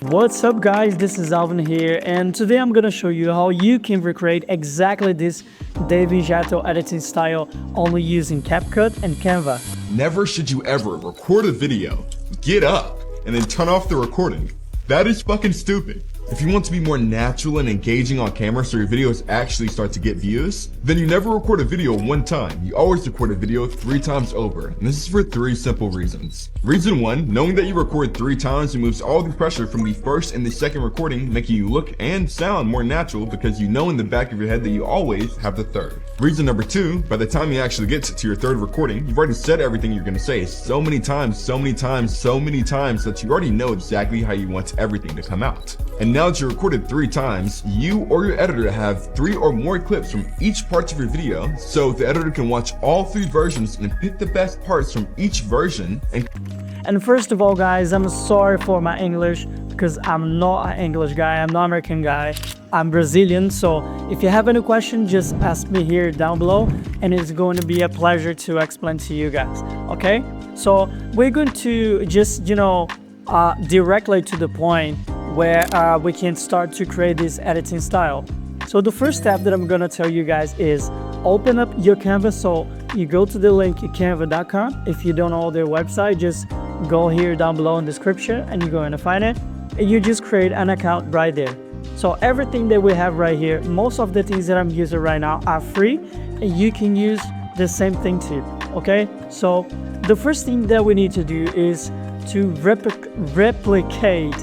What's up guys, this is Alvin here, and today I'm gonna show you how you can recreate exactly this DEVIN Jatho editing style only using CapCut and Canva. Never should you ever record a video, get up, and then turn off the recording. That is fucking stupid. If you want to be more natural and engaging on camera so your videos actually start to get views, then you never record a video one time. You always record a video 3 times over. And this is for 3 simple reasons. Reason 1, knowing that you record 3 times removes all the pressure from the first and the second recording, making you look and sound more natural because you know in the back of your head that you always have the third. Reason number 2, by the time you actually get to your third recording, you've already said everything you're going to say so many times that you already know exactly how you want everything to come out. And now that you recorded 3 times, you or your editor have 3 or more clips from each part of your video, so the editor can watch all 3 versions and pick the best parts from each version. And first of all guys, I'm sorry for my English because I'm not an English guy, I'm not an American guy, I'm Brazilian. So if you have any question, just ask me here down below and it's going to be a pleasure to explain to you guys, okay? So we're going to just, directly to the point where we can start to create this editing style. So the first step that I'm gonna tell you guys is open up your Canva. So you go to the link canva.com. If you don't know their website, just go here down below in the description and you're going to find it. And you just create an account right there. So everything that we have right here, most of the things that I'm using right now are free and you can use the same thing too, okay? So the first thing that we need to do is to replicate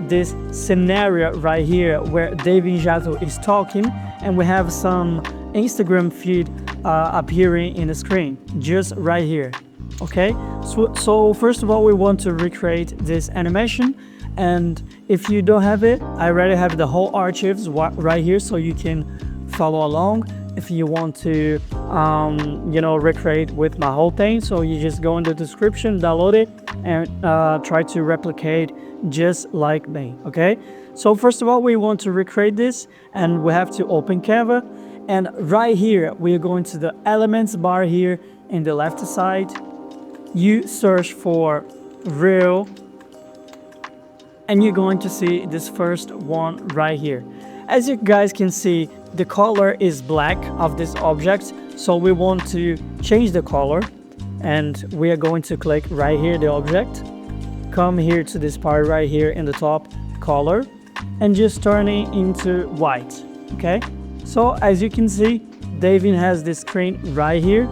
this scenario right here where DEVIN Jatho is talking and we have some Instagram feed appearing in the screen just right here, okay? So first of all, we want to recreate this animation, and if you don't have it, I already have the whole archives right here so you can follow along if you want to recreate with my whole thing. So you just go in the description, download it, and try to replicate just like me, okay? So first of all, we want to recreate this and we have to open Canva, and right here we are going to the elements bar here in the left side. You search for real and you're going to see this first one right here. As you guys can see, the color is black of this object, so we want to change the color, and we are going to click right here the object, come here to this part right here in the top, color, and just turn it into white, okay? So as you can see, DEVIN has this screen right here,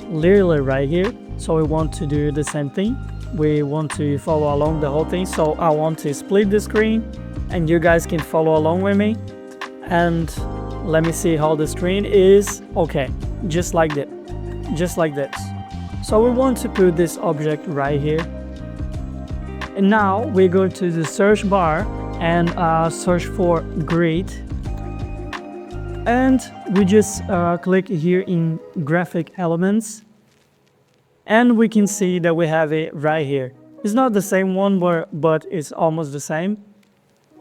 literally right here. So we want to do the same thing. We want to follow along the whole thing. So I want to split the screen and you guys can follow along with me. And let me see how the screen is. Okay, just like that, just like this. So we want to put this object right here. And now we go to the search bar and search for grid. And we just click here in graphic elements. And we can see that we have it right here. It's not the same one, but it's almost the same.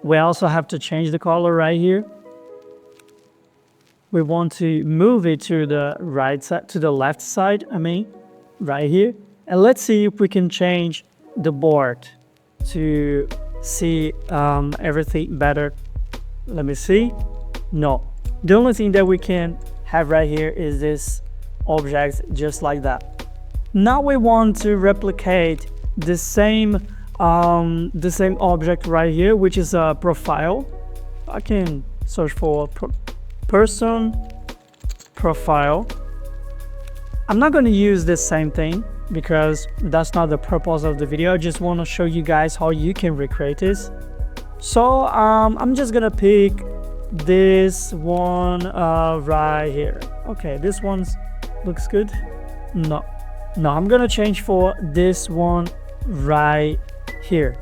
We also have to change the color right here. We want to move it to the right side, to the left side, right here. And let's see if we can change the board to see everything better. Let me see. No. The only thing that we can have right here is this object just like that. Now we want to replicate the same object right here, which is a profile. I can search for person profile. I'm not going to use the same thing because that's not the purpose of the video. I just want to show you guys how you can recreate this. So I'm just gonna pick this one right here. Okay, this one looks good. No, I'm gonna change for this one right here.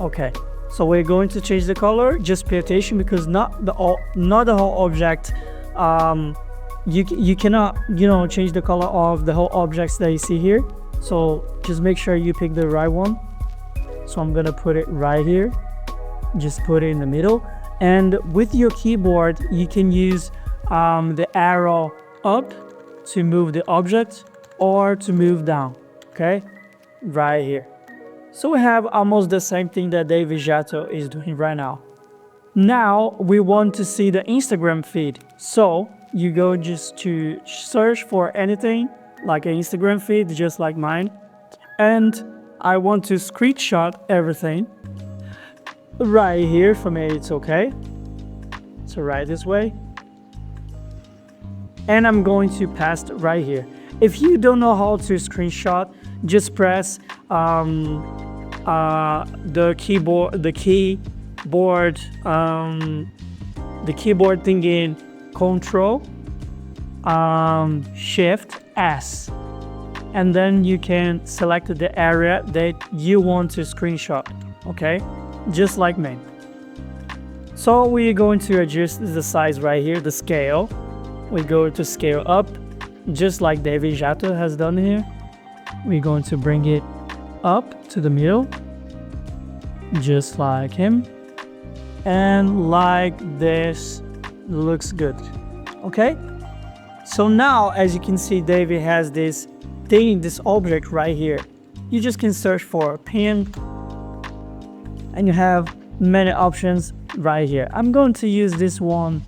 Okay, so we're going to change the color. Just pay attention because not the whole object. You cannot change the color of the whole objects that you see here. So just make sure you pick the right one. So I'm gonna put it right here. Just put it in the middle. And with your keyboard, you can use the arrow up to move the object or to move down. Okay, right here. So we have almost the same thing that Devin Jatho is doing right now. Now we want to see the Instagram feed. So you go just to search for anything like an Instagram feed, just like mine. And I want to screenshot everything. Right here, for me it's okay. So right this way. And I'm going to paste right here. If you don't know how to screenshot, just press the keyboard thing in Control Shift S, and then you can select the area that you want to screenshot. Okay, just like me. So we're going to adjust the size right here, the scale. We go to scale up, just like Devin Jatho has done here. We're going to bring it up to the middle, just like him, and like this. Looks good. Okay, so now as you can see, David has this thing, this object right here. You just can search for pin, and you have many options right here. I'm going to use this one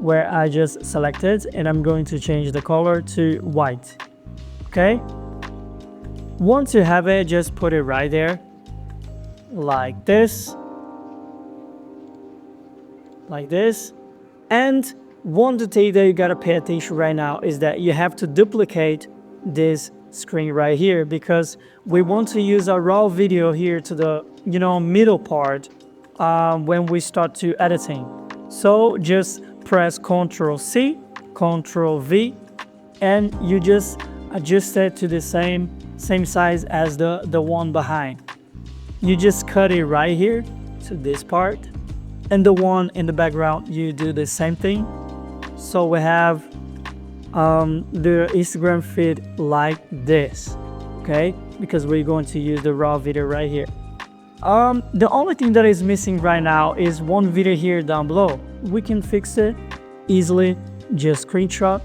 where I just selected, and I'm going to change the color to white. Okay, once you have it, just put it right there like this, and one detail that you gotta pay attention right now is that you have to duplicate this screen right here, because we want to use a raw video here to the middle part when we start to editing. So just press Ctrl C, Ctrl V, and you just adjust it to the same size as the one behind. You just cut it right here to this part, and the one in the background you do the same thing. So we have the Instagram feed like this, okay, because we're going to use the raw video right here. The only thing that is missing right now is one video here down below. We can fix it easily. Just screenshot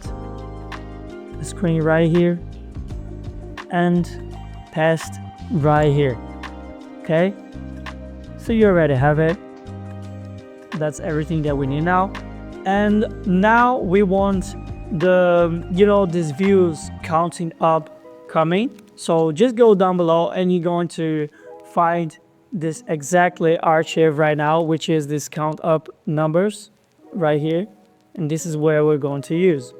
the screen right here and paste right here. Okay, so you already have it. That's everything that we need now. And now we want the these views counting up coming. So just go down below and you're going to find this exactly archive right now, which is this count up numbers right here, and this is where we're going to use.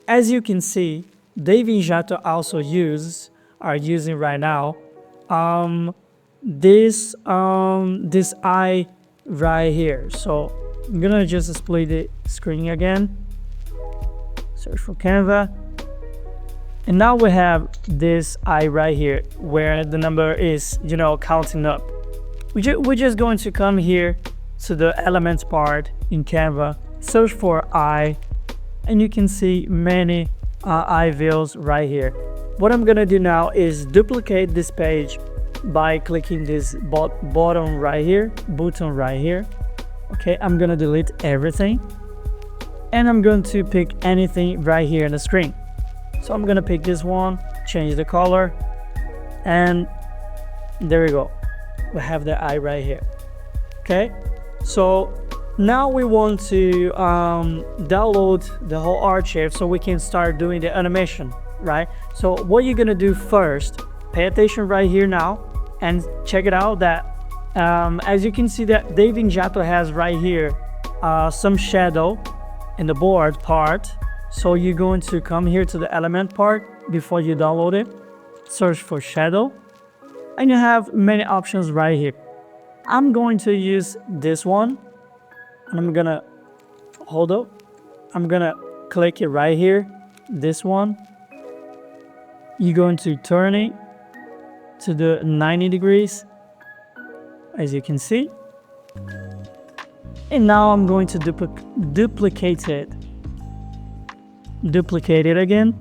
As you can see, Devin Jatho also are using right now this eye right here. So I'm gonna just split the screen again, search for Canva, and now we have this eye right here where the number is counting up. We're just going to come here to the elements part in Canva, search for eye, and you can see many eye views right here. What I'm gonna do now is duplicate this page by clicking this button right here. Okay, I'm gonna delete everything, and I'm going to pick anything right here on the screen. So I'm gonna pick this one, change the color, and there we go. We have the eye right here. Okay, so now we want to download the whole archive so we can start doing the animation, right? So what you're gonna do first, pay attention right here now and check it out that as you can see that Devin Jatho has right here some shadow in the board part. So you're going to come here to the element part before you download it, search for shadow, and you have many options right here. I'm going to use this one, and I'm gonna click it right here, this one. You're going to turn it to the 90 degrees, as you can see. And now I'm going to duplicate it again.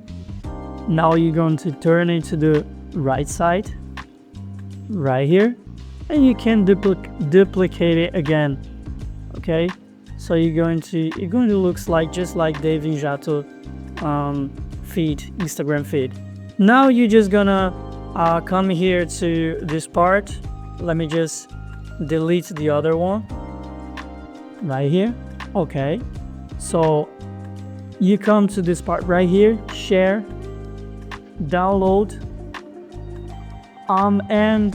Now you're going to turn it to the right side, right here, and you can duplicate it again. Okay, so it going to looks like just like Devin Jatho feed, Instagram feed. Now you're just gonna come here to this part. Let me just delete the other one right here. Okay, so you come to this part right here, share, download, and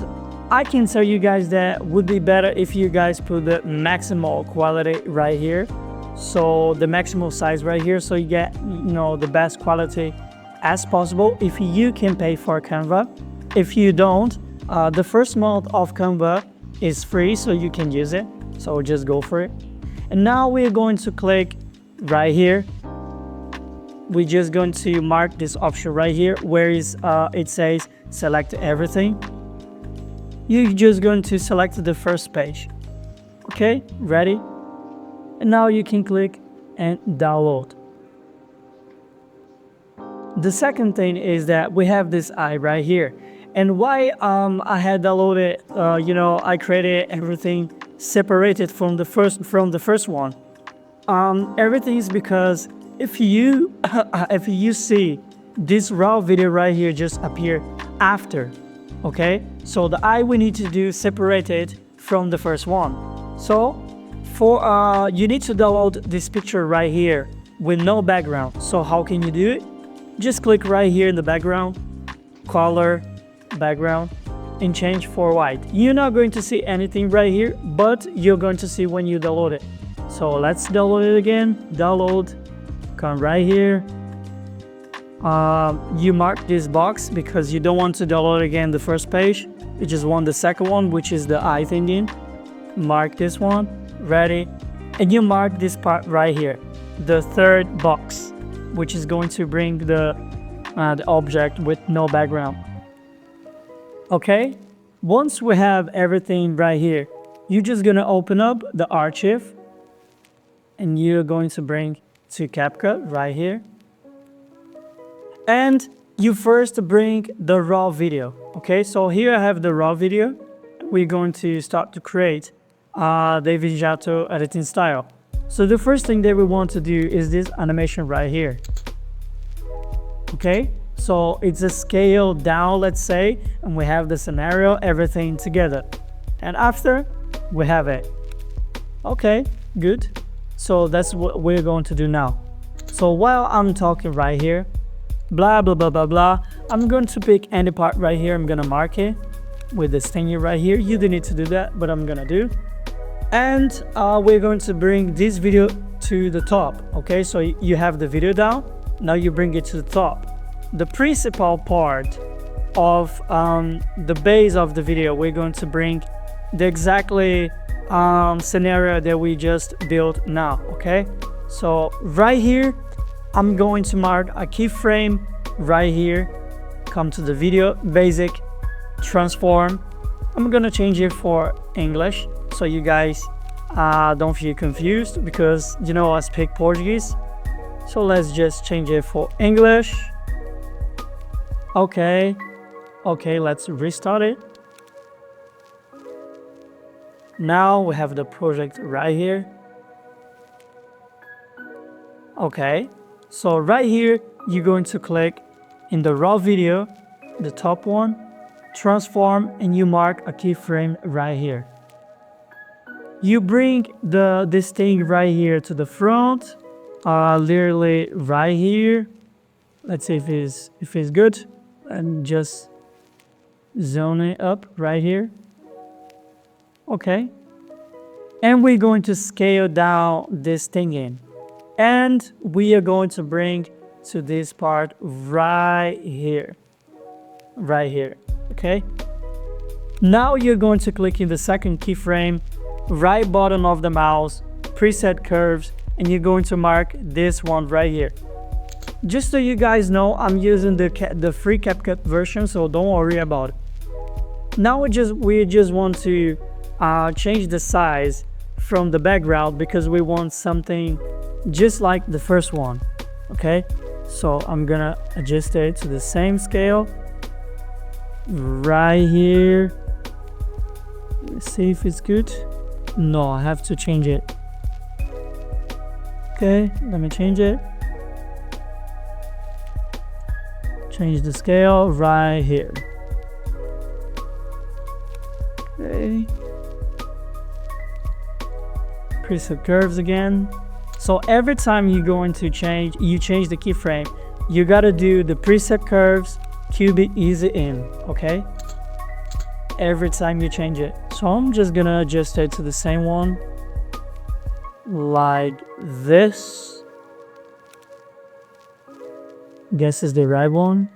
I can tell you guys that would be better if you guys put the maximal quality right here, so the maximal size right here, so you get, you know, the best quality as possible if you can pay for Canva. If you don't, the first month of Canva is free, so you can use it, so just go for it. And now we're going to click right here. We're just going to mark this option right here where is it says select everything. You're just going to select the first page. Okay, ready? And now you can click and download. The second thing is that we have this eye right here. And why I had downloaded, you know, I created everything separated from the first one. Everything is because if you if you see this raw video right here just appear after, okay, so the eye we need to do separated from the first one. So for you need to download this picture right here with no background. So how can you do it? Just click right here in the background, color, background, and change for white. You're not going to see anything right here, but you're going to see when you download it. So let's download it again. Download, come right here. You mark this box because you don't want to download again the first page. You just want the second one, which is the eye thingy. Mark this one, ready, and you mark this part right here, the third box, which is going to bring the object with no background. Okay, once we have everything right here, you're just gonna open up the archive and you're going to bring to CapCut right here. And you first bring the raw video. Okay, so here I have the raw video. We're going to start to create Devin Jatho editing style. So the first thing that we want to do is this animation right here. Okay, so it's a scale down, let's say, and we have the scenario, everything together. And after, we have it. Okay, good. So that's what we're going to do now. So while I'm talking right here, blah, blah, blah, blah, blah, I'm going to pick any part right here. I'm going to mark it with this thingy right here. You don't need to do that, but I'm going to do. And we're going to bring this video to the top. Okay, so you have the video down. Now you bring it to the top. The principal part of the base of the video, we're going to bring the exactly scenario that we just built now. Okay, so right here I'm going to mark a keyframe right here, come to the video, basic, transform. I'm gonna change it for English so you guys don't feel confused, because you know I speak Portuguese. So let's just change it for English. Okay, let's restart it. Now we have the project right here. Okay, so right here you're going to click in the raw video, the top one, transform, and you mark a keyframe right here. You bring this thing right here to the front, literally right here. Let's see if it's good, and just zone it up right here. Okay, and we're going to scale down this thing in, and we are going to bring to this part right here. Okay, now you're going to click in the second keyframe, right button of the mouse, preset curves, and you're going to mark this one right here. Just so you guys know, I'm using the free CapCut version, so don't worry about it. Now we just want to change the size from the background because we want something just like the first one. Okay, so I'm gonna adjust it to the same scale right here. Let's see if it's good. No, I have to change it. Okay, let me change it. Change the scale right here. preset curves again. So every time you're going to change the keyframe, you gotta do the preset curves, cubic easy in, okay? Every time you change it. So I'm just gonna adjust it to the same one, like this. Guess is the right one.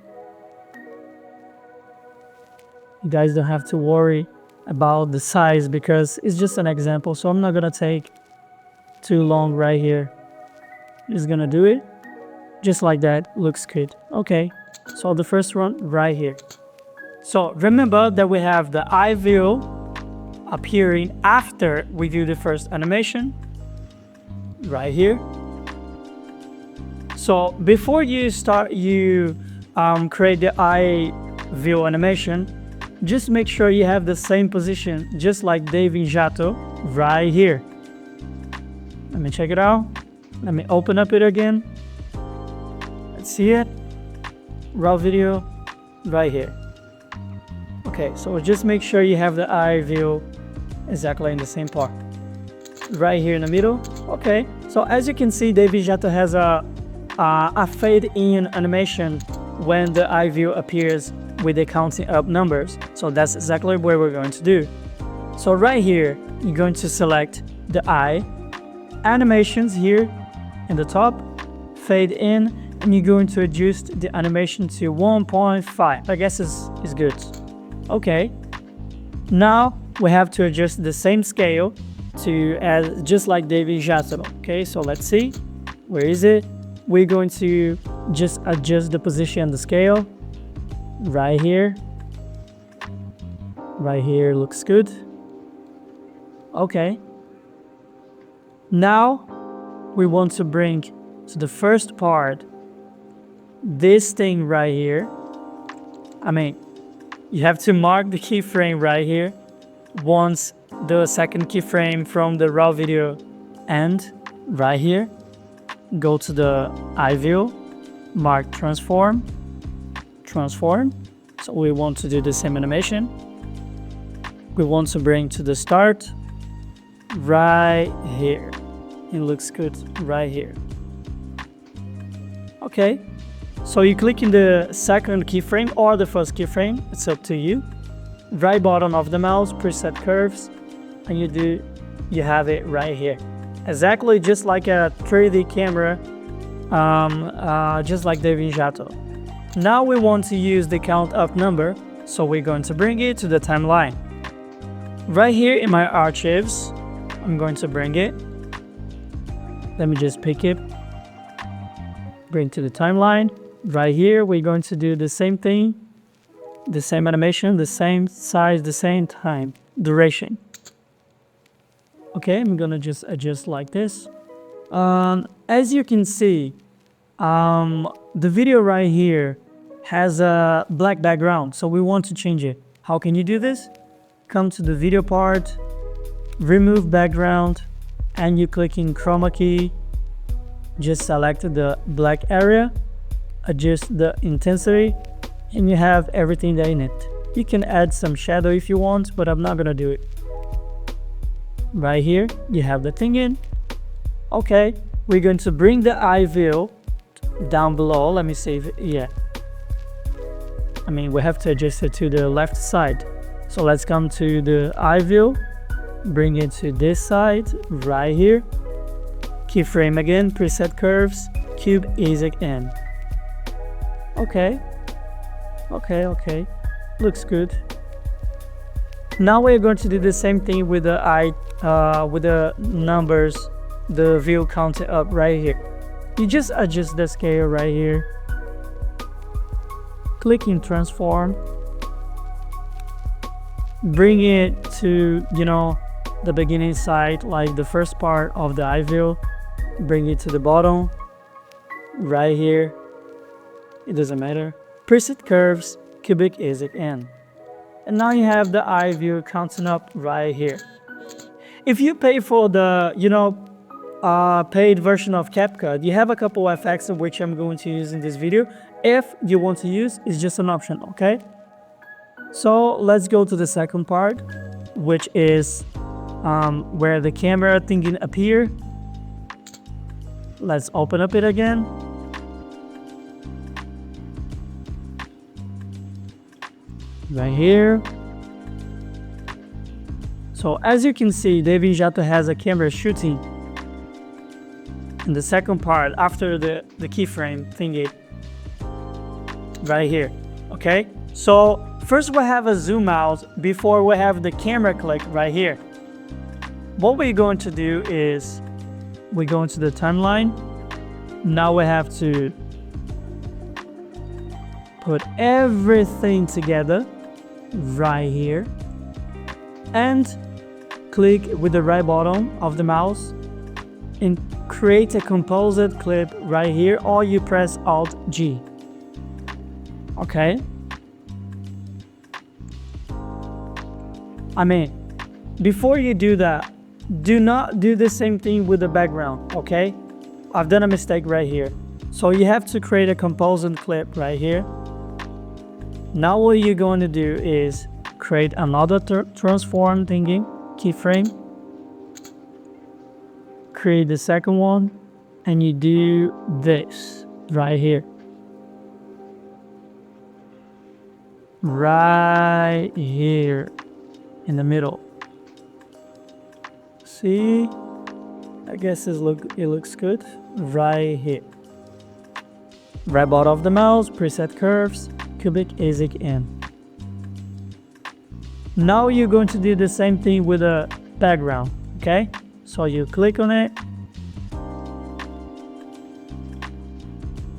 You guys don't have to worry about the size because it's just an example, so I'm not gonna take too long right here. Just gonna do it just like that. Looks good. Okay, so the first one right here. So remember that we have the eye view appearing after we do the first animation right here. So before you start create the eye view animation, just make sure you have the same position, just like DEVIN Jatho right here. Let me check it out. Let me open up it again. Let's see it. Raw video right here. Okay, so just make sure you have the eye view exactly in the same part. Right here in the middle. Okay, so as you can see, DEVIN Jatho has a fade in animation when the eye view appears with the counting up numbers. So that's exactly what we're going to do. So right here, you're going to select the eye, animations here in the top, fade in, and you're going to adjust the animation to 1.5. I guess is good. Okay. Now we have to adjust the same scale to just like DEVIN Jatho. Okay, so let's see. Where is it? We're going to just adjust the position and the scale. Right here. Right here looks good. Okay. Now we want to bring to the first part this thing right here. I mean, you have to mark the keyframe right here. Once the second keyframe from the raw video end, right here, go to the eye view, mark transform. So we want to do the same animation. We want to bring to the start right here. It looks good right here. Okay, so you click in the second keyframe or the first keyframe, it's up to you. Right bottom of the mouse, preset curves, and you have it right here. Exactly just like a 3D camera, just like DEVIN Jatho. Now we want to use the count up number, so we're going to bring it to the timeline. Right here in my archives, I'm going to bring it. Let me just pick it, bring to the timeline. Right here, we're going to do the same thing, the same animation, the same size, the same time, duration. Okay, I'm gonna just adjust like this. As you can see, the video right here has a black background, so we want to change it. How can you do this? Come to the video part, remove background, and you click in chroma key. Just select the black area, adjust the intensity, and you have everything there in it. You can add some shadow if you want, but I'm not gonna do it. Right here, you have the thing in. Okay, we're going to bring the eye view down below. Let me save it. Yeah, I mean, we have to adjust it to the left side. So let's come to the eye view, bring it to this side right here. Keyframe again, preset curves, cube easy in. Okay, looks good. Now we're going to do the same thing with the eye, with the numbers, the view counted up right here. You just adjust the scale right here. Click in transform. Bring it to, the beginning side, like the first part of the eye view. Bring it to the bottom, right here. It doesn't matter. Preset curves, cubic easy in. And now you have the eye view counting up right here. If you pay for the, paid version of CapCut, you have a couple of effects of which I'm going to use in this video. If you want to use, it's just an option, okay? So let's go to the second part, which is where the camera thingy appear. Let's open up it again. Right here. So as you can see, DaVinci Jatho has a camera shooting in the second part after the keyframe thingy right here. Okay, so first we have a zoom out before we have the camera click right here. What we're going to do is we go into the timeline. Now we have to put everything together right here and click with the right button of the mouse and create a composite clip right here, or you press Alt G. Okay, before you do that, do not do the same thing with the background. Okay, I've done a mistake right here. So you have to create a composite clip right here. Now what you're going to do is create another transform thingy keyframe, create the second one, and you do this right here, right here in the middle. See, I guess it looks good right here. Right button of the mouse, preset curves, cubic ASIC in. Now you're going to do the same thing with the background. Okay, so you click on it,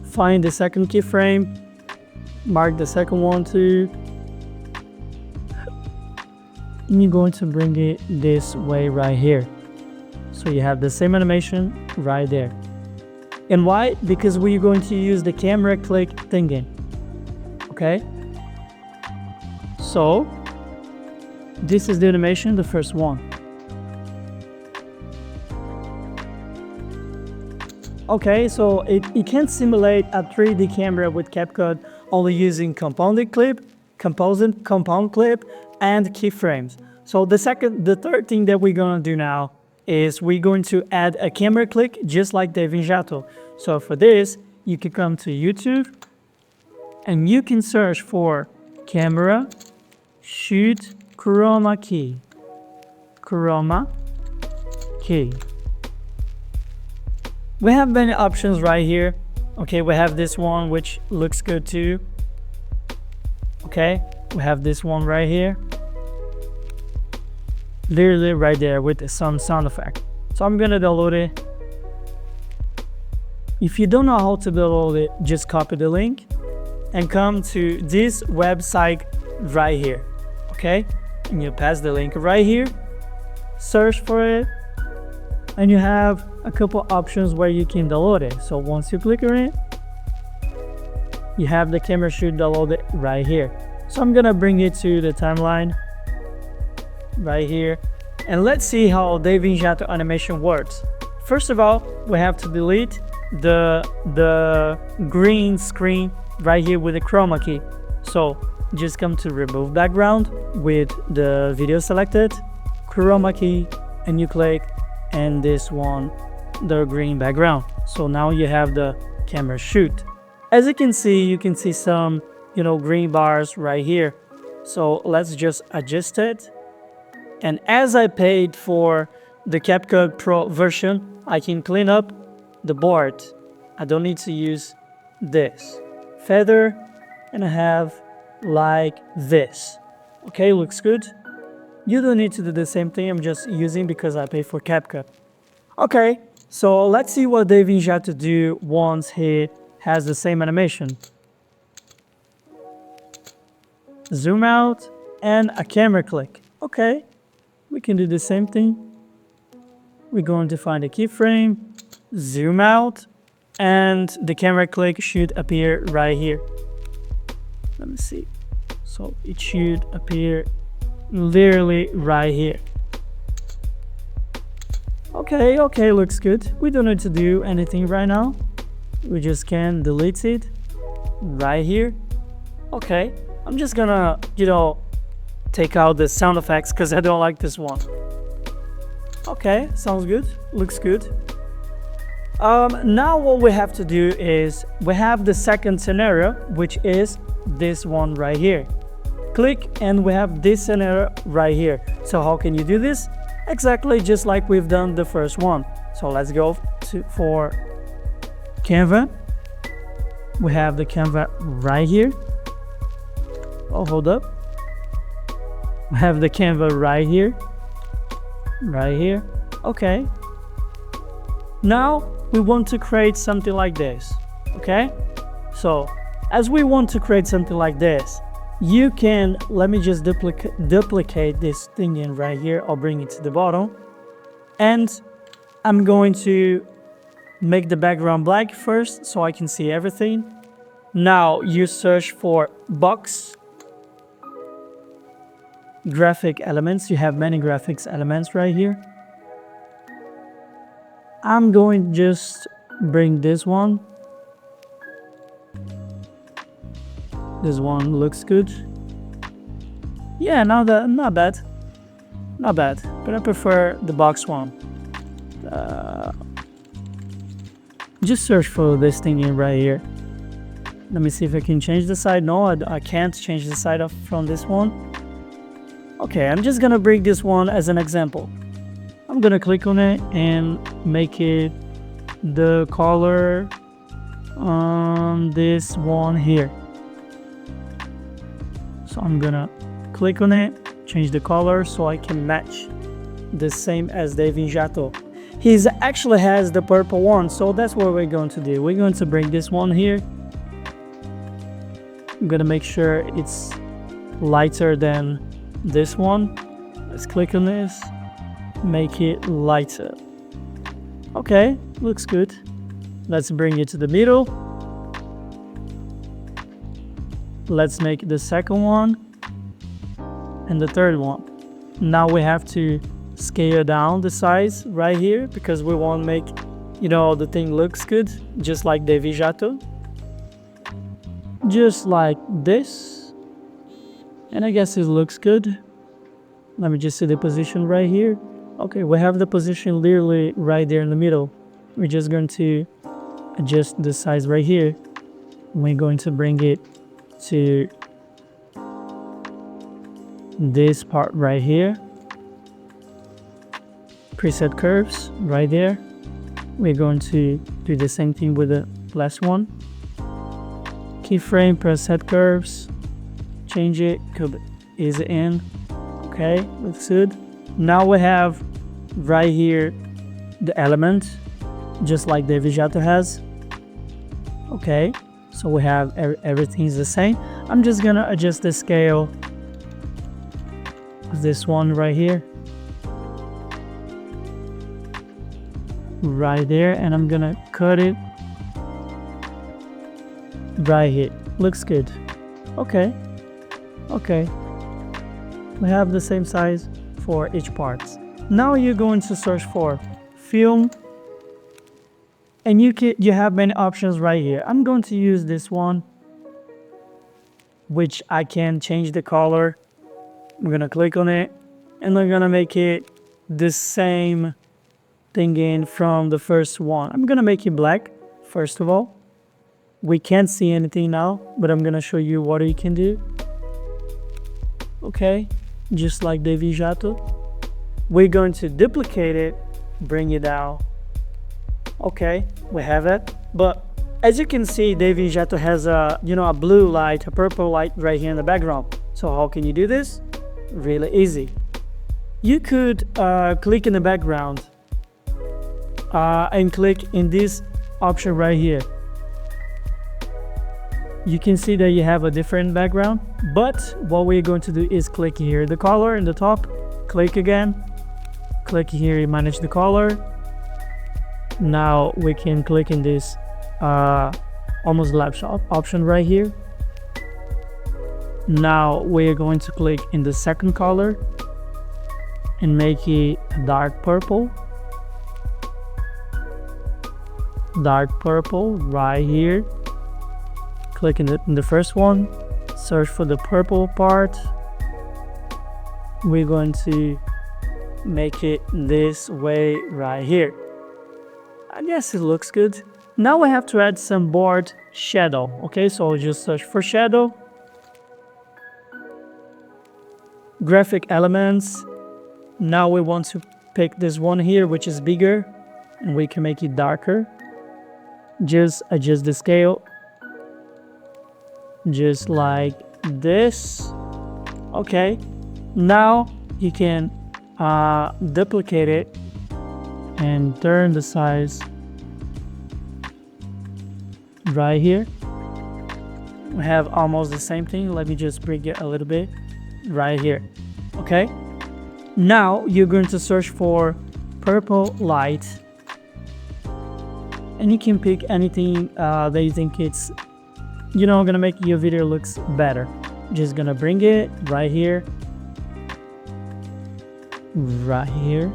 find the second keyframe, mark the second one too, and you're going to bring it this way right here, so you have the same animation right there. And why? Because we're going to use the camera click thingy. Okay, so this is the animation, the first one. Okay, so it can simulate a 3D camera with CapCut only using compound clip, compound clip, and keyframes. So the third thing that we're gonna do now is we're going to add a camera click just like DaVinci Jatho. So for this, you can come to YouTube and you can search for camera shoot chroma key. We have many options right here. Okay, we have this one which looks good too. Okay, we have this one right here, literally right there with some sound effect. So I'm gonna download it. If you don't know how to download it, just copy the link and come to this website right here. Okay, and you pass the link right here, search for it, and you have a couple options where you can download it. So once you click on it, you have the camera shoot downloaded right here. So I'm gonna bring it to the timeline right here, and let's see how DaVinci Jatho animation works. First of all, we have to delete the green screen right here with the chroma key. So just come to remove background with the video selected, chroma key, and you click, and this one, the green background. So now you have the camera shoot. As you can see some, green bars right here. So let's just adjust it. And as I paid for the CapCut Pro version, I can clean up the board. I don't need to use this feather, and I have like this. Okay, looks good. You don't need to do the same thing. I'm just using because I pay for CapCut. Okay, so let's see what DaVinci Jatho do once he has the same animation. Zoom out and a camera click. Okay, we can do the same thing. We're going to find a keyframe, zoom out, and the camera click should appear right here. Let me see. So it should appear literally right here. Okay, looks good. We don't need to do anything right now. We just can delete it right here. Okay, I'm just gonna, take out the sound effects because I don't like this one. Okay, sounds good, looks good. Now what we have to do is we have the second scenario, which is this one right here. Click and we have this scenario right here. So how can you do this? Exactly just like we've done the first one. So let's go for Canva. We have the Canva right here. Oh, hold up. We have the Canva right here. Right here. Okay. Now we want to create something like this. Okay. So as we want to create something like this, you can, let me just duplicate this thing in right here. I'll bring it to the bottom. And I'm going to make the background black first so I can see everything. Now you search for box graphic elements. You have many graphics elements right here. I'm going to just bring this one. This one looks good. Yeah, not bad. Not bad, but I prefer the box one. Just search for this thing in right here. Let me see if I can change the side. No, I can't change the side from this one. Okay, I'm just gonna bring this one as an example. I'm gonna click on it and make it the color on this one here. So I'm gonna click on it, change the color so I can match the same as Devin Jatho. He actually has the purple one, so that's what we're going to do. We're going to bring this one here. I'm gonna make sure it's lighter than this one. Let's click on this, make it lighter. Okay, looks good. Let's bring it to the middle. Let's make the second one and the third one. Now we have to scale down the size right here because we want to make, you know, the thing looks good, just like Devin Jatho. Just like this. And I guess it looks good. Let me just see the position right here. Okay, we have the position literally right there in the middle. We're just going to adjust the size right here. We're going to bring it to this part right here. Preset curves right there. We're going to do the same thing with the last one. Keyframe, preset curves, change it, ease it in. Okay, looks good. Now we have right here the element, just like Devin Jatho has. Okay, so we have everything's the same. I'm just gonna adjust the scale of this one right here, right there, and I'm gonna cut it right here. Looks good. Okay, okay, we have the same size for each part. Now you're going to search for film, and you have many options right here. I'm going to use this one, which I can change the color. I'm gonna click on it, and I'm gonna make it the same thing in from the first one. I'm gonna make it black first of all. We can't see anything now, but I'm gonna show you what you can do. Okay, just like Devin Jatho. We're going to duplicate it, bring it down. Okay, we have it. But as you can see, Devin Jatho has a blue light, a purple light right here in the background. So how can you do this? Really easy. You could click in the background and click in this option right here. You can see that you have a different background, but what we're going to do is click here the color in the top, click again, click here, manage the color. Now we can click in this almost lapse option right here. Now we're going to click in the second color and make it dark purple right here. Click in the first one, search for the purple part. We're going to make it this way right here. I guess it looks good. Now we have to add some board shadow. Okay, so I'll just search for shadow, graphic elements. Now we want to pick this one here, which is bigger, and we can make it darker. Just adjust the scale, just like this. Okay, now you can duplicate it and turn the size right here. We have almost the same thing. Let me just bring it a little bit right here. Okay, now you're going to search for purple light, and you can pick anything that you think it's, you know, gonna make your video looks better. Just gonna bring it right here, right here.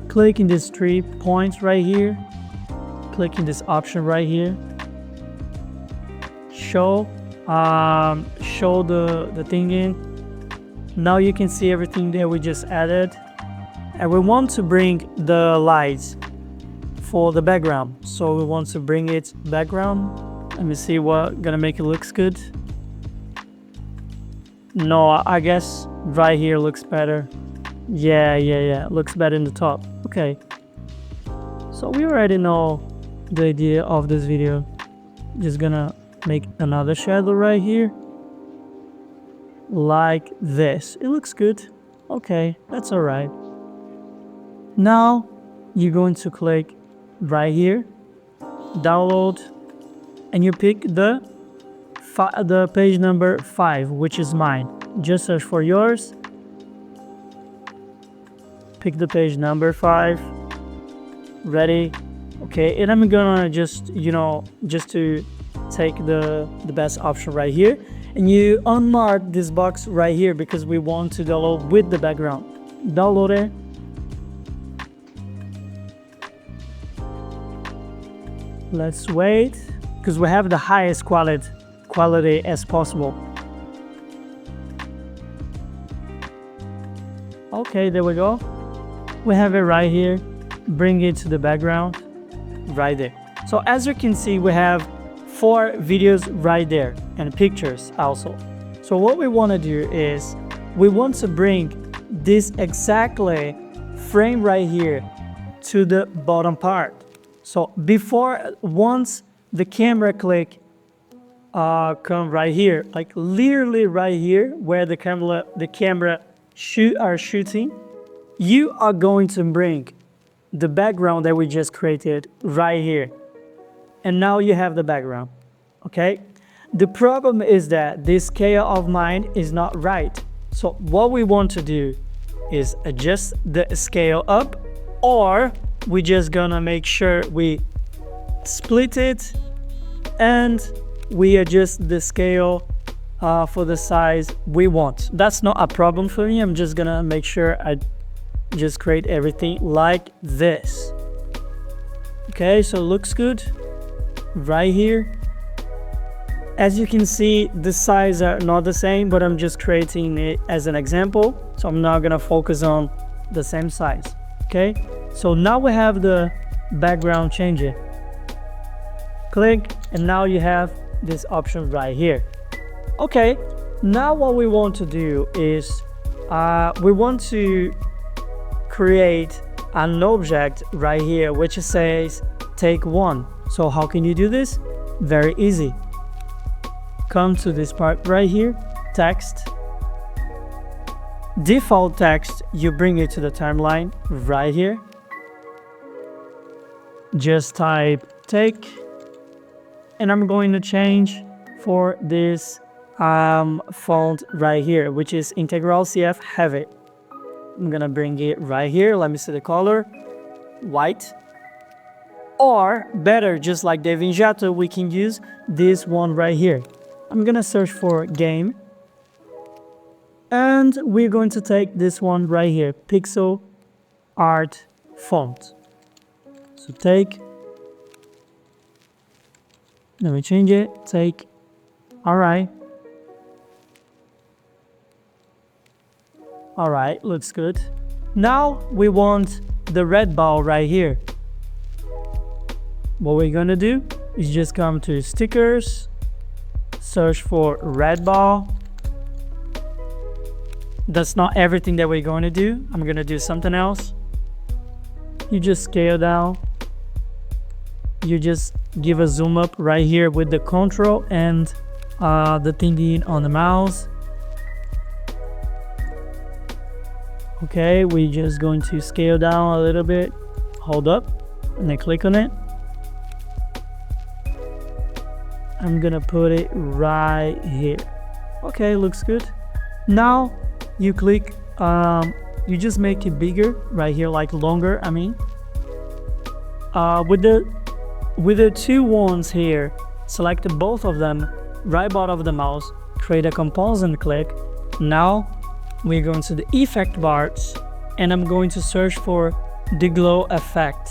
Click in these 3 points right here. Click in this option right here. Show the thing in. Now you can see everything that we just added, and we want to bring the lights for the background. So we want to bring it background. Let me see what gonna make it looks good. No, I guess right here looks better. Yeah, looks better in the top. Okay, so we already know the idea of this video. Just gonna make another shadow right here, like this. It looks good. Okay, that's all right. Now you're going to click right here, download, and you pick the page number 5, which is mine. Just search for yours, pick the page number 5. Ready? Okay, and I'm gonna just, you know, just to take the best option right here, and you unmark this box right here because we want to download with the background. Download it. Let's wait, because we have the highest quality as possible. Okay, there we go. We have it right here. Bring it to the background right there. So as you can see, we have 4 videos right there and pictures also. So what we want to do is we want to bring this exactly frame right here to the bottom part. So once the camera click come right here, like literally right here where the camera are shooting, you are going to bring the background that we just created right here. And now you have the background. Okay, the problem is that this scale of mine is not right. So what we want to do is adjust the scale up, or we just gonna make sure we split it and we adjust the scale for the size we want. That's not a problem for me. I'm just gonna make sure I just create everything like this. Okay, so it looks good right here. As you can see, the size are not the same, but I'm just creating it as an example, so I'm not gonna focus on the same size. Okay, so now we have the background changer. Click, and now you have this option right here. Okay, now what we want to do is we want to create an object right here which says take 1. So how can you do this? Very easy. Come to this part right here, text, default text, you bring it to the timeline right here. Just type take, and I'm going to change for this font right here, which is Integral CF Heavy. I'm gonna bring it right here. Let me see the color, white. Or better, just like DeVin Jatho, we can use this one right here. I'm gonna search for game, and we're going to take this one right here, Pixel Art Font. So take, let me change it, take, all right. All right, looks good. Now we want the red ball right here. What we're gonna do is just come to stickers, search for red ball. That's not everything that we're going to do. I'm gonna do something else. You just scale down. You just give a zoom up right here with the control and the thingy on the mouse. Okay, we're just going to scale down a little bit. Hold up and then click on it. I'm gonna put it right here. Okay, looks good. Now you click, you just make it bigger right here, like longer, I mean. With the two ones here, select both of them, right bottom of the mouse, create a composite click. Now we're going to the effect bars and I'm going to search for the glow effect.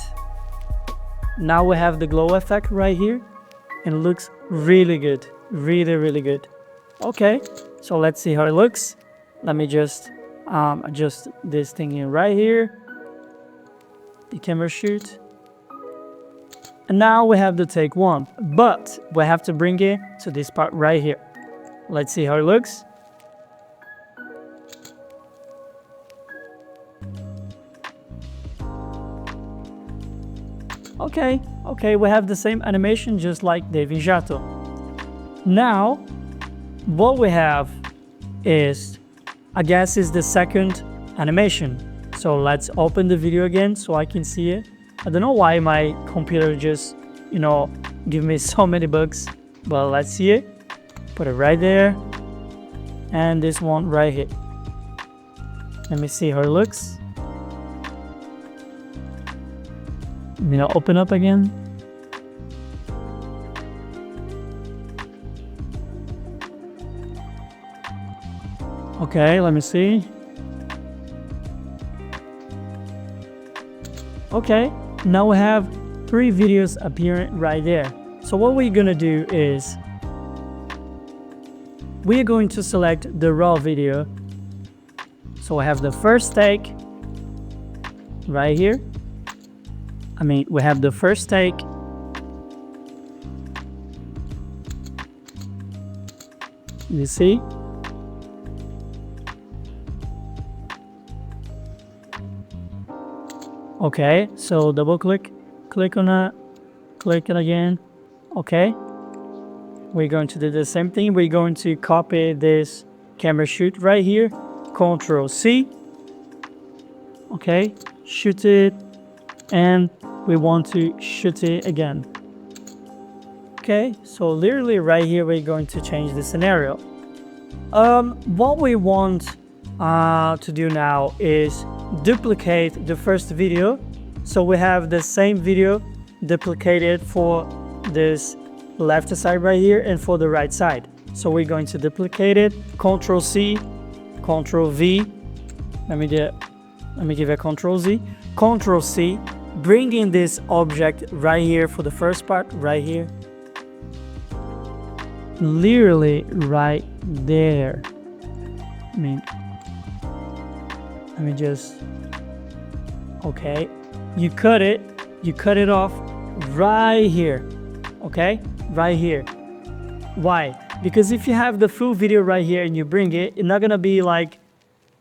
Now we have the glow effect right here and it looks really good, really good. Okay, so let's see how it looks. Let me just adjust this thing in right here, the camera shoot. And now we have the take one, but we have to bring it to this part right here. Let's see how it looks. Okay, we have the same animation just like DEVIN Jatho. Now, what we have is, I guess, is the second animation. So let's open the video again so I can see it. I don't know why my computer just, give me so many bugs, but let's see it. Put it right there. And this one right here. Let me see how it looks. I'm gonna open up again. Okay, let me see. Okay, now we have 3 videos appearing right there. So what we're gonna do is we're going to select the raw video. So I have the first take right here. We have the first take. You see? Okay, so double click on that, click it again. Okay, we're going to do the same thing. We're going to copy this camera shoot right here, Control C. Okay, shoot it, and we want to shoot it again. Okay, so literally right here we're going to change the scenario. What we want to do now is duplicate the first video. So we have the same video duplicated for this left side right here and for the right side. So we're going to duplicate it, Control C, Control V. Let me give a Control Z, Control C, bring in this object right here for the first part right here, literally right there. Let me just, okay, you cut it off right here. Okay, right here. Why? Because if you have the full video right here and you bring it, it's not gonna be like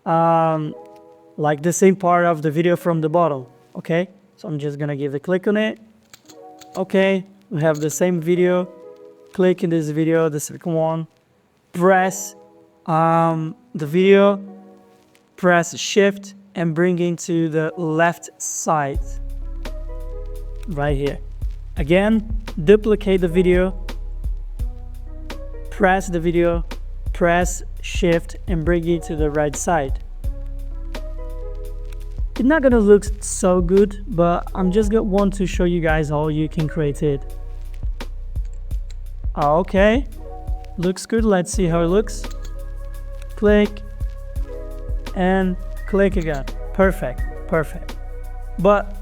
the same part of the video from the bottom. Okay, so I'm just gonna give a click on it. Okay, we have the same video. Click in this video, the second one. Press the video, press shift and bring into the left side right here. Again, duplicate the video, press the video, press shift and bring it to the right side. It's not gonna look so good, but I'm just gonna want to show you guys how you can create it. Okay, looks good. Let's see how it looks. Click and click again. Perfect. But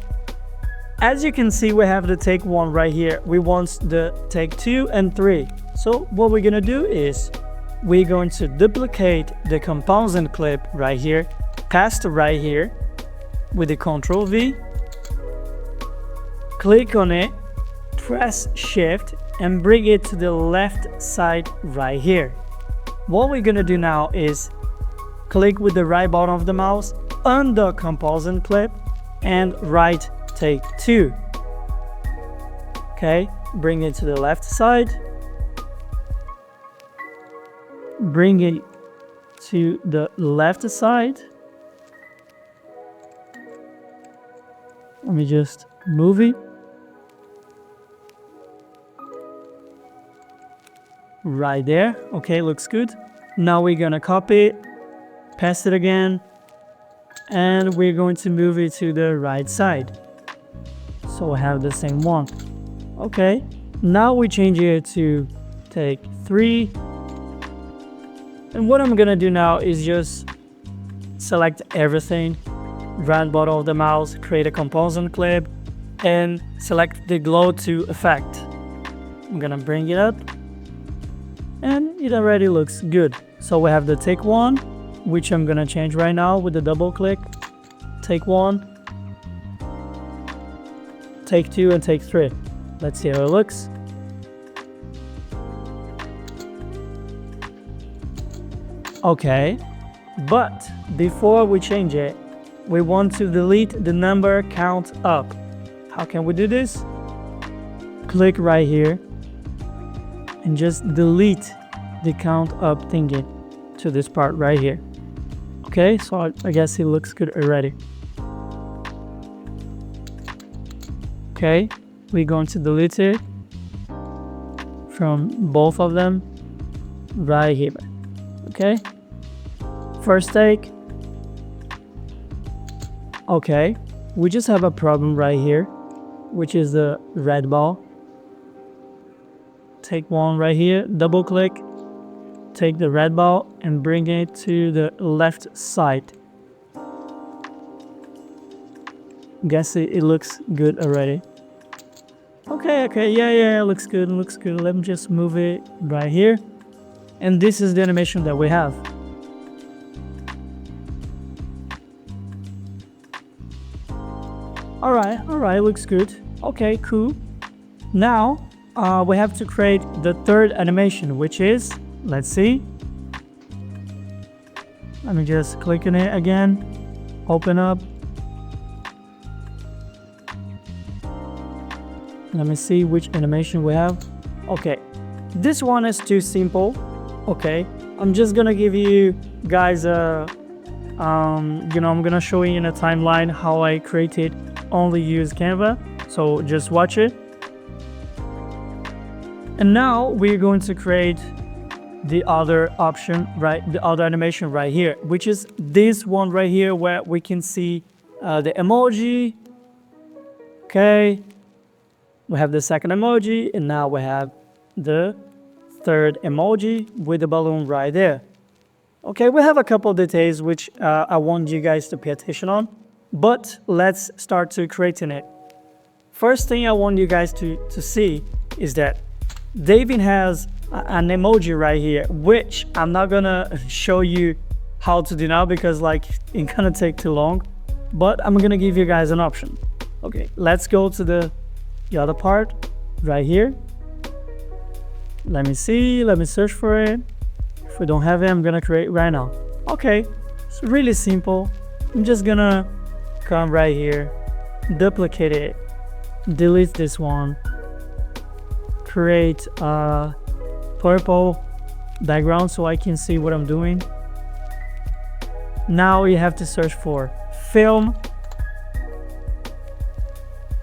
as you can see, we have the take 1 right here. We want the take 2 and 3. So what we're gonna do is we're going to duplicate the composite clip right here, paste right here with the Ctrl V. Click on it, press Shift, and bring it to the left side right here. What we're gonna do now is click with the right button of the mouse on the composite clip and write take 2. Okay, bring it to the left side. Bring it to the left side. Let me just move it. Right there. Okay, looks good. Now we're gonna copy it, paste it again, and we're going to move it to the right side. So we have the same one. Okay, now we change it to take 3. And what I'm gonna do now is just select everything, right button of the mouse, create a composite clip, and select the glow to effect. I'm gonna bring it up, and it already looks good. So we have the take 1, which I'm gonna change right now with the double click. Take 1, take 2, and take 3. Let's see how it looks. Okay, but before we change it, we want to delete the number count up. How can we do this? Click right here and just delete the count up thingy to this part right here. Okay, so I guess it looks good already. Okay, we're going to delete it from both of them right here. Okay, first take. Okay, we just have a problem right here, which is the red ball. Take 1 right here, double click, take the red ball and bring it to the left side. Guess it looks good already. Okay, yeah, looks good. Let me just move it right here. And this is the animation that we have. All right, looks good. Okay, cool. Now we have to create the third animation, which is, let's see. Let me just click on it again, open up. Let me see which animation we have. Okay, this one is too simple. Okay, I'm just gonna give you guys a, I'm gonna show you in a timeline how I created only use Canva. So just watch it. And now we're going to create the other option, right? The other animation right here, which is this one right here, where we can see the emoji. Okay, we have the second emoji, and now we have the third emoji with the balloon right there. Okay, we have a couple of details which I want you guys to pay attention on, but let's start to creating it. First thing I want you guys to see is that David has an emoji right here, which I'm not gonna show you how to do now because like it's gonna take too long, but I'm gonna give you guys an option. Okay, let's go to the other part right here. Let me see, let me search for it. If we don't have it, I'm gonna create right now. Okay, it's really simple. I'm just gonna come right here, duplicate it, delete this one, create a purple background so I can see what I'm doing. Now you have to search for film,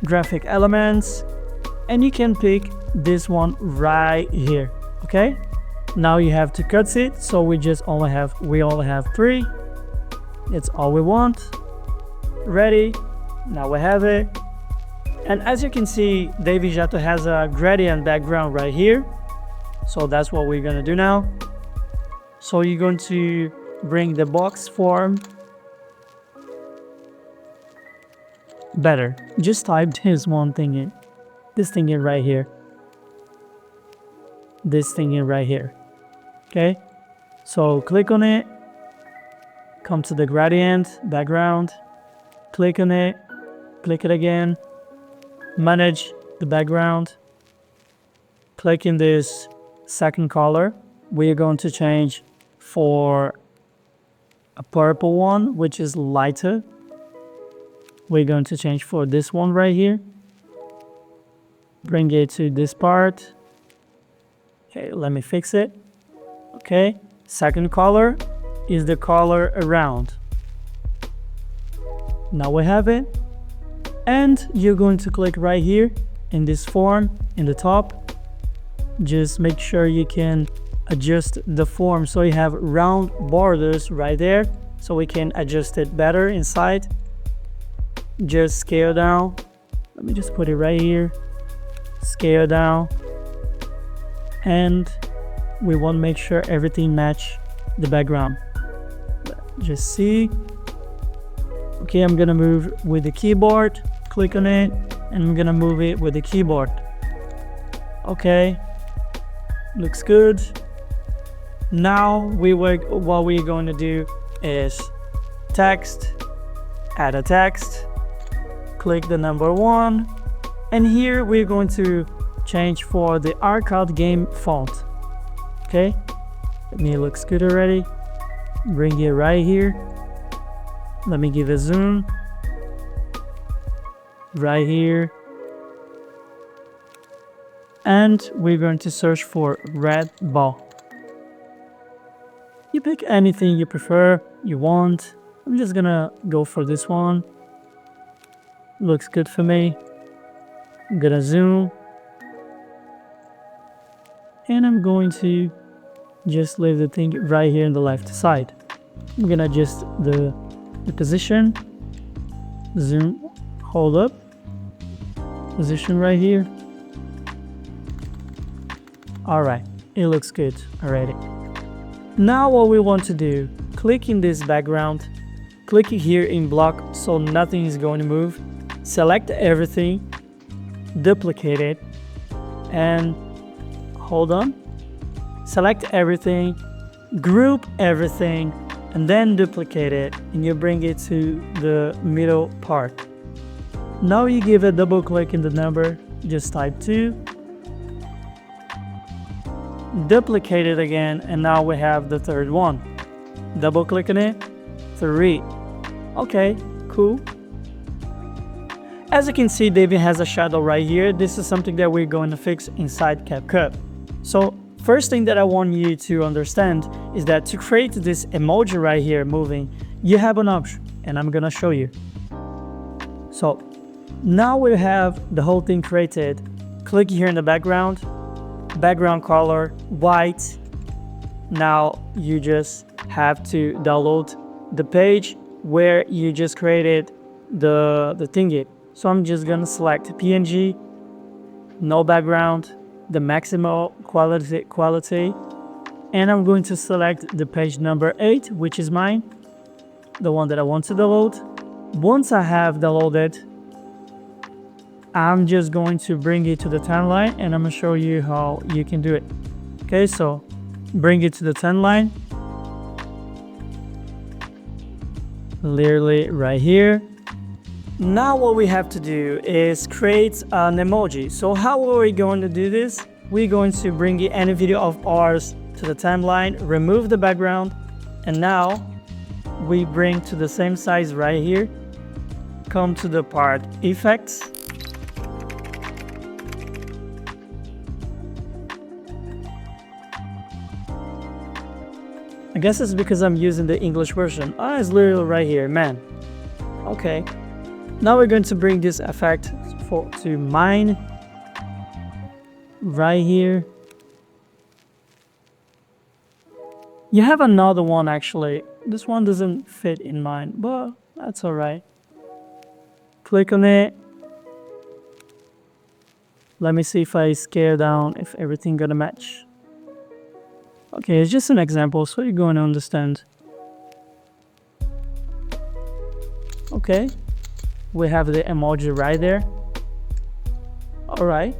graphic elements, and you can pick this one right here. Okay, now you have to cut it, so we only have 3. It's all we want. Ready, now we have it. And as you can see, Devin Jatho has a gradient background right here, so that's what we're gonna do now. So you're going to bring the box form better. Just type this one thing in, this thing in right here, this thing in right here. Okay, so click on it, come to the gradient, background, click on it, click it again, manage the background, click in this second color. We're going to change for a purple one, which is lighter. We're going to change for this one right here. Bring it to this part. Okay, let me fix it. Okay, second color is the color around. Now we have it. And you're going to click right here in this form in the top. Just make sure you can adjust the form so you have round borders right there, so we can adjust it better inside. Just scale down. Let me just put it right here. Scale down. And we want to make sure everything match the background. Just see. Okay, I'm gonna move with the keyboard. Click on it, and I'm gonna move it with the keyboard. Okay, looks good. Now what we're going to do is text, add a text, click the number 1, and here we're going to change for the arcade game font. Okay, I mean, it looks good already. Bring it right here. Let me give a zoom. Right here. And we're going to search for red ball. You pick anything you prefer, you want. I'm just gonna go for this one. Looks good for me. I'm gonna zoom. And I'm going to just leave the thing right here on the left side. I'm gonna adjust the position. Zoom, hold up. Position right here. Alright, it looks good already. Now what we want to do, click in this background, click here in block so nothing is going to move, select everything, duplicate it, and hold on, select everything, group everything, and then duplicate it, and you bring it to the middle part. Now you give a double click in the number, just type 2, duplicate it again, and now we have the third one. Double click on it, 3. Okay, cool. As you can see, David has a shadow right here. This is something that we're going to fix inside CapCut. So first thing that I want you to understand is that to create this emoji right here moving, you have an option, and I'm gonna show you. So now we have the whole thing created. Click here in the background color white. Now you just have to download the page where you just created the thingy. So I'm just gonna select PNG, no background, the maximum quality, and I'm going to select the page number 8, which is mine, the one that I want to download. Once I have downloaded, I'm just going to bring it to the timeline, and I'm gonna show you how you can do it. Okay, so bring it to the timeline, literally right here. Now what we have to do is create an emoji. So how are we going to do this? We're going to bring any video of ours to the timeline, remove the background, and now we bring to the same size right here, come to the part effects, I guess it's because I'm using the English version. It's literally right here, man. Okay. Now we're going to bring this effect to mine. Right here. You have another one actually. This one doesn't fit in mine, but that's alright. Click on it. Let me see if I scale down, if everything gonna match. Okay, it's just an example, so you're going to understand. Okay, we have the emoji right there. Alright,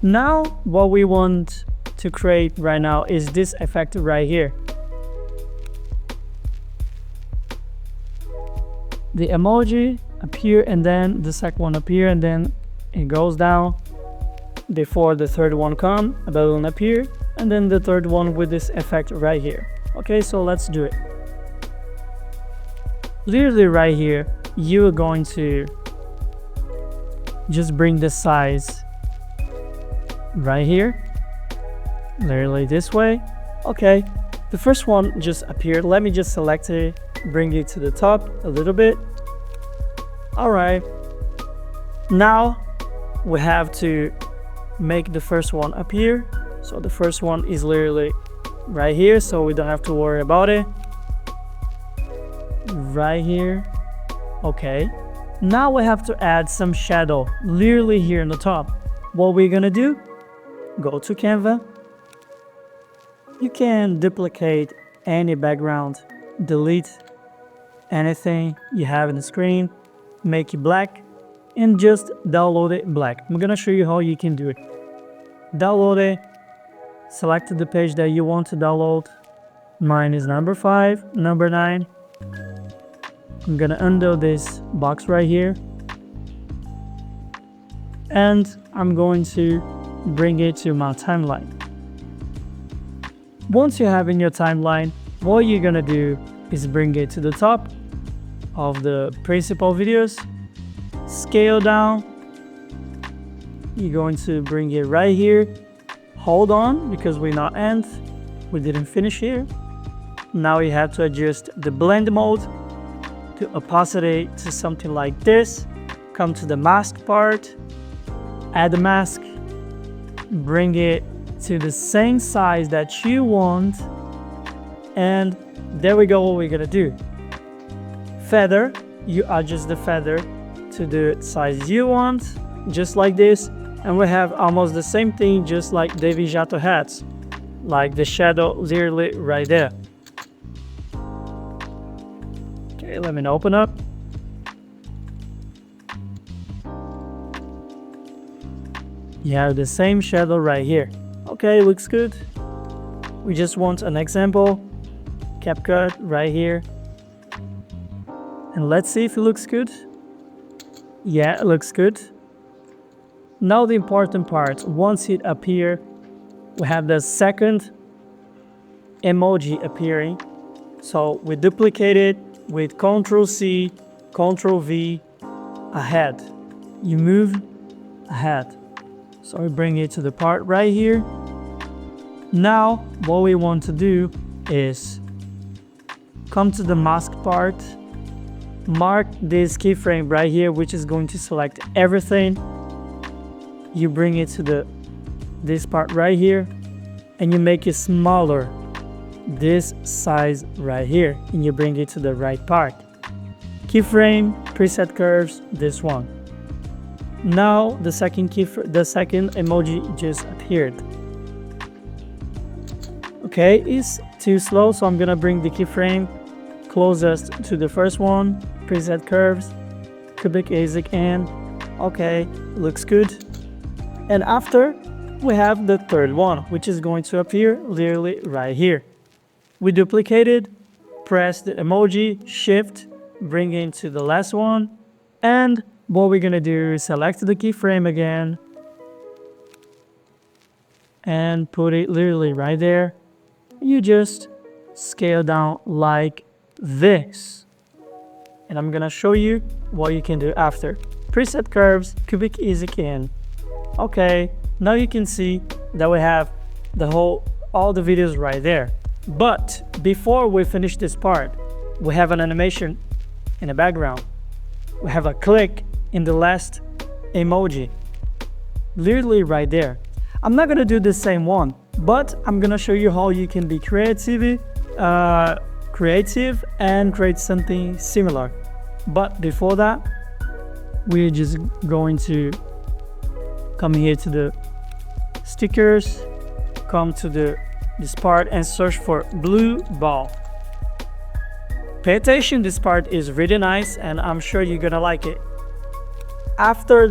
now what we want to create right now is this effect right here. the emoji appear, and then the second one appear, and then it goes down before the third one come, a balloon appear, and then the third one with this effect right here. Okay, so let's do it. Literally right here, you're going to just bring the size right here, literally this way. Okay, the first one just appeared. Let me just select it, bring it to the top a little bit. All right, now we have to make the first one appear. So the first one is literally right here, so we don't have to worry about it. Right here. Okay, now we have to add some shadow literally here in the top. What we're gonna do, go to Canva. You can duplicate any background, delete anything you have in the screen, make it black, and just download it black. I'm gonna show you how you can do it. Download it, select the page that you want to download. Mine is number 5, number 9. I'm gonna undo this box right here, and I'm going to bring it to my timeline. Once you have in your timeline, what you're gonna do is bring it to the top of the principal videos, scale down. You're going to bring it right here. Hold on, because we're not end, we didn't finish here. Now you have to adjust the blend mode to opacity to something like this. Come to the mask part, add the mask, bring it to the same size that you want, and there we go. What we're gonna do, feather, you adjust the feather to the size you want, just like this, and we have almost the same thing, just like Devin Jatho hats, like the shadow literally right there. Okay, let me open up. You have the same shadow right here. Okay, looks good. We just want an example. CapCut right here. And let's see if it looks good. Yeah, it looks good. Now the important part, once it appears, we have the second emoji appearing. So we duplicate it with Ctrl+C, Ctrl+V, ahead. You move ahead. So we bring it to the part right here. Now what we want to do is come to the mask part, mark this keyframe right here, which is going to select everything. You bring it to this part right here, and you make it smaller, this size right here, and you bring it to the right part. Keyframe, preset curves, this one. Now the second emoji just appeared. Okay, it's too slow, so I'm gonna bring the keyframe closest to the first one, preset curves, cubic ASIC in. Okay, looks good. And after, we have the third one, which is going to appear literally right here. We duplicated, press the emoji, shift, bring it to the last one, and what we're gonna do is select the keyframe again and put it literally right there. You just scale down like this. And I'm gonna show you what you can do after. Preset curves, cubic ASIC in. Okay, now you can see that we have all the videos right there. But before we finish this part, we have an animation in the background. We have a click in the last emoji, literally right there. I'm not gonna do the same one, but I'm gonna show you how you can be creative and create something similar. But before that, we're just going to come here to the stickers, come to this part and search for blue ball. Pay attention, this part is really nice and I'm sure you're gonna like it. After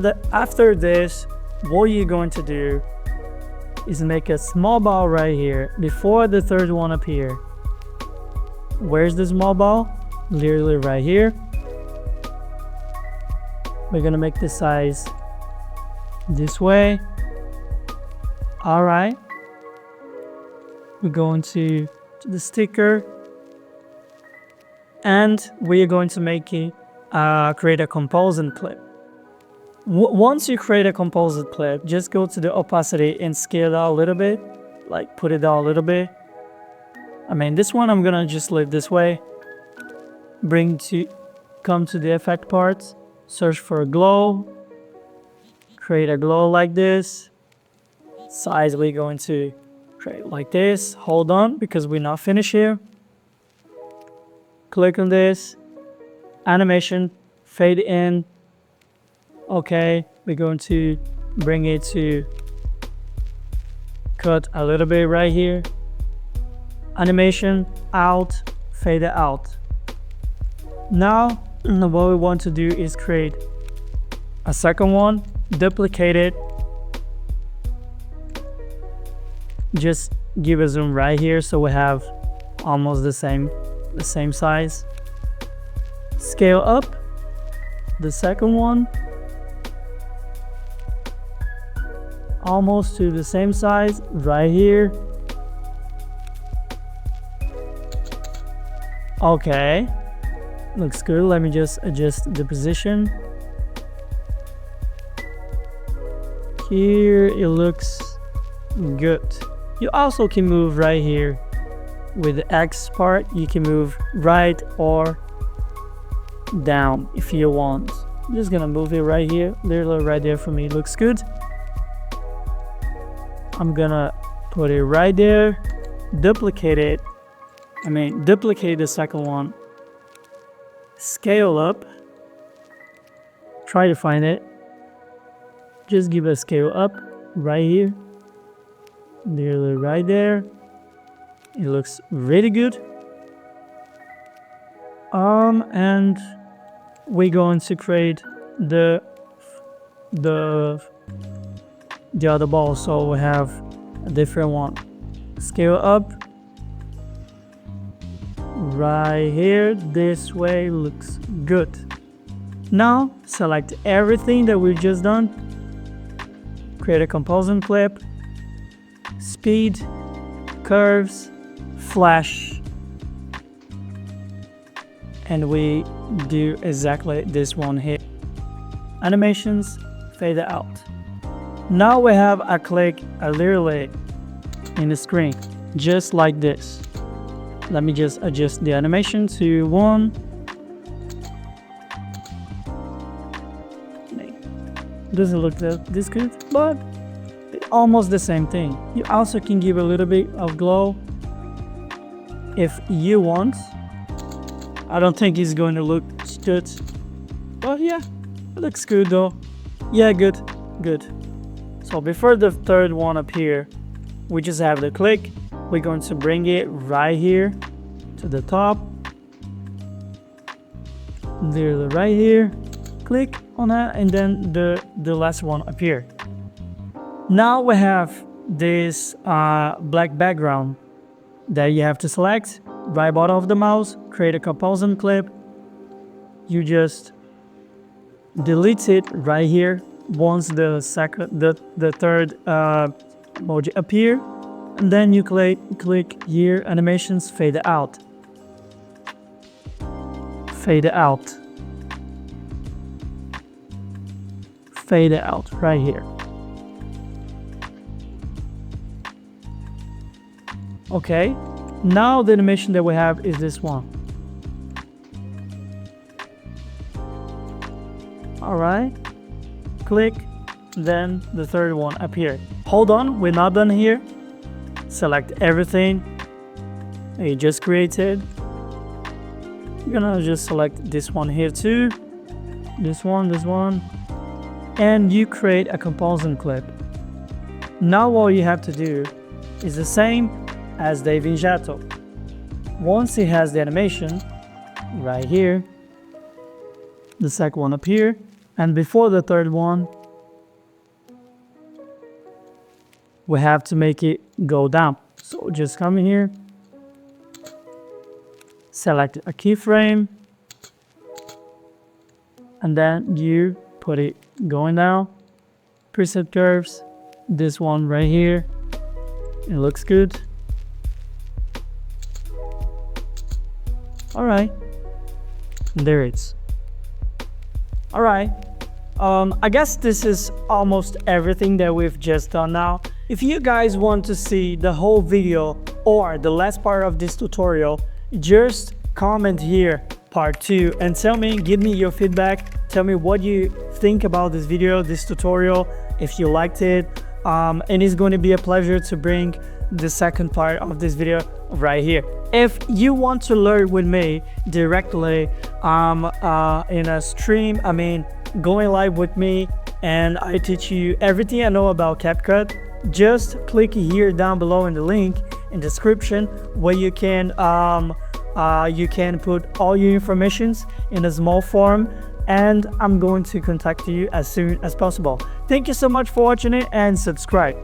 this, what you're going to do is make a small ball right here before the third one appear. Where's the small ball? Literally right here. We're gonna make the size this way. All right. We're going to the sticker, and we are going to make it create a composite clip. Once you create a composite clip, just go to the opacity and scale it out a little bit, like put it down a little bit. I mean, this one I'm gonna just leave this way. Come to the effect part, search for a glow, create a glow like this. Size we're going to create like this. Hold on, because we're not finished here. Click on this, animation, fade in. Okay, we're going to bring it to cut a little bit right here. Animation, out, fade it out. Now, what we want to do is create a second one, duplicate it. Just give a zoom right here so we have almost the same size. Scale up the second one almost to the same size right here. Okay, looks good. Let me just adjust the position. Here it looks good. You also can move right here with the X part. You can move right or down if you want. I'm just gonna move it right here, literally right there. For me, it looks good. I'm gonna put it right there, duplicate it. Duplicate the second one, scale up, try to find it, just give a scale up right here, nearly right there. It looks really good. And we're going to create the other ball, so we have a different one. Scale up right here, this way, looks good. Now select everything that we've just done, create a composite clip, speed, curves, flash, and we do exactly this one here. Animations, fade it out. Now we have a click literally in the screen, just like this. Let me just adjust the animation to 1. Doesn't look this good, but it's almost the same thing. You also can give a little bit of glow if you want. I don't think it's going to look good, but yeah, it looks good though. Yeah, good. So before the third one appear, we just have the click. We're going to bring it right here to the top. There, right here. Click on that, and then the last one appear. Now we have this black background that you have to select. Right bottom of the mouse, create a composite clip. You just delete it right here once the third emoji appear, and then you click here, animations, fade out right here. Okay, now the animation that we have is this one. All right, click, then the third one appear. Hold on, we're not done here. Select everything that you just created. You're gonna just select this one here too, this one, and you create a composite clip. Now all you have to do is the same as DEVIN Jatho. Once it has the animation right here, the second one appear, and before the third one, we have to make it go down. So just come in here, select a keyframe, and then you put it going down. Preset curves, this one right here, it looks good. All right, there it is. All right, I guess this is almost everything that we've just done now. If you guys want to see the whole video or the last part of this tutorial, just comment here part 2 and tell me, give me your feedback. Tell me what you think about this video, this tutorial, if you liked it. And it's going to be a pleasure to bring the second part of this video right here. If you want to learn with me directly in a stream, I mean going live with me, and I teach you everything I know about CapCut, just click here down below in the link in the description, where you can put all your informations in a small form, and I'm going to contact you as soon as possible. Thank you so much for watching it, and subscribe.